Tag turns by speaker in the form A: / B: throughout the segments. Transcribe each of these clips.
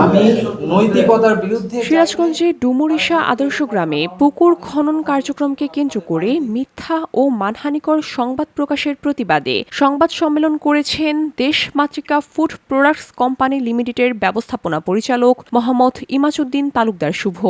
A: আমি নৈতিকতার বিরুদ্ধে।
B: সিরাজগঞ্জের ডুমুরিশা আদর্শ গ্রামে পুকুর খনন কার্যক্রমকে কেন্দ্র করে মিথ্যা ও মানহানিকর সংবাদ প্রকাশের প্রতিবাদে সংবাদ সম্মেলন করেছেন দেশমাতৃকা ফুড প্রোডাক্টস কোম্পানি লিমিটেডের ব্যবস্থাপনা পরিচালক মোহাম্মদ ইমাজউদ্দিন তালুকদার শুভ।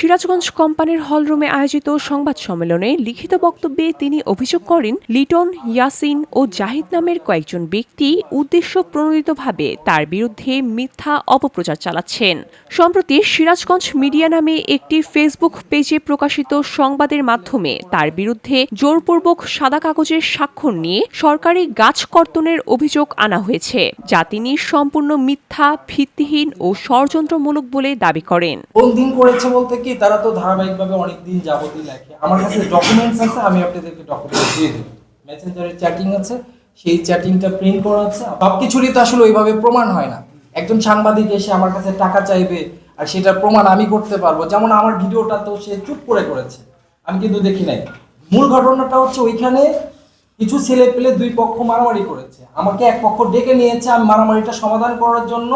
B: সিরাজগঞ্জ কোম্পানির হলরুমে আয়োজিত সংবাদ সম্মেলনে লিখিত বক্তব্যে তিনি অভিযোগ করেন লিটন, ইয়াসিন ও জাহিদ নামের কয়েকজন ব্যক্তি উদ্দেশ্য প্রণোদিতভাবে তার বিরুদ্ধে মিথ্যা অপপ্রচার চালাচ্ছেন। সম্প্রতি সিরাজগঞ্জ মিডিয়া নামে একটি ফেসবুক পেজে প্রকাশিত সংবাদের মাধ্যমে তার বিরুদ্ধে জোরপূর্বক সাদা কাগজের স্বাক্ষর নিয়ে সরকারি গাছ কর্তনের অভিযোগ আনা হয়েছে, যা তিনি সম্পূর্ণ মিথ্যা, ভিত্তিহীন ও ষড়যন্ত্রমূলক বলে দাবি করেন।
A: কোন দিন করেছে বলতে কি, তারা তো ধারাবাহিকভাবে অনেক দিন যাবতই লেখে। আমার কাছে ডকুমেন্টস আছে, আমি আপনাদেরকে ডকুমেন্টস দিয়ে দেব। মেসেঞ্জারে চ্যাটিং আছে, সেই চ্যাটিংটা প্রিন্ট করা আছে। সবকিছুরই তো আসলে ওইভাবে প্রমাণ হয় না। একজন সাংবাদিক এসে আমার কাছে টাকা চাইবে আর সেটার প্রমাণ আমি করতে পারবো। যেমন আমার ভিডিওটা তো সে চুপ করে করেছে, আমি কিন্তু দেখি নাই। মূল ঘটনাটা হচ্ছে ওইখানে কিছু ছেলে পেলে দুই পক্ষ মারামারি করেছে, আমাকে এক পক্ষ ডেকে নিয়েছে, আমি মারামারিটা সমাধান করার জন্য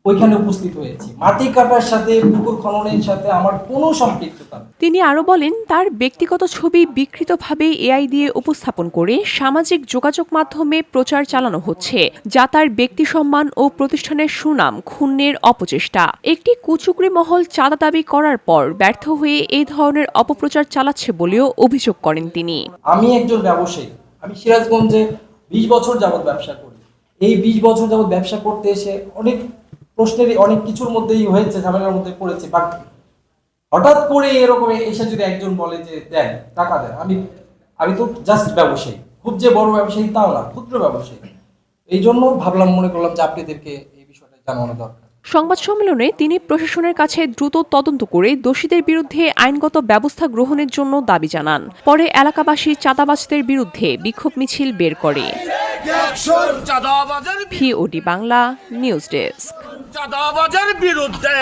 A: ওইখানে উপস্থিত হয়েছি। মাটি কাটার সাথে পুকুর খননের সাথে আমার কোনো সম্পৃক্ততা নেই।
B: তিনি আরো বলেন, তার ব্যক্তিগত ছবি বিকৃতভাবে এআই দিয়ে উপস্থাপন করে সামাজিক যোগাযোগ মাধ্যমে প্রচার চালানো হচ্ছে, যা তার ব্যক্তি সম্মান ও প্রতিষ্ঠানের সুনাম ক্ষুণ্ণের অপচেষ্টা। একটি কুচক্রী মহল চাঁদা দাবি করার পর ব্যর্থ হয়ে এই ধরনের অপপ্রচার চালাচ্ছে বলেও অভিযোগ করেন তিনি।
A: আমি একজন ব্যবসায়ী, আমি সিরাজগঞ্জে 20 বছর যাবত ব্যবসা করি। এই 20 বছর যাবত ব্যবসা করতে এসে অনেক প্রশ্নের, অনেক কিছুর মধ্যেই হয়েছে, ঝামেলার মধ্যে পড়েছে। বাট হঠাৎ করে এরকম এসে যদি একজন বলে যে দেন, টাকা দেন, আমি তো জাস্ট ব্যবসায়ী, খুব যে বড় ব্যবসায়ী তাও না, ক্ষুদ্র ব্যবসায়ী। এই জন্য ভাবলাম, মনে করলাম যে আপনাদেরকে এই বিষয়টা জানানো দরকার।
B: সংবাদ সম্মেলনে তিনি প্রশাসনের কাছে দ্রুত তদন্ত করে দোষীদের বিরুদ্ধে আইনগত ব্যবস্থা গ্রহণের জন্য দাবি জানান। পরে এলাকাবাসী চাঁদাবাজদের বিরুদ্ধে বিক্ষোভ মিছিল বের করে। VOD Bangla news desk.
C: চাঁদাবাজের বিরুদ্ধে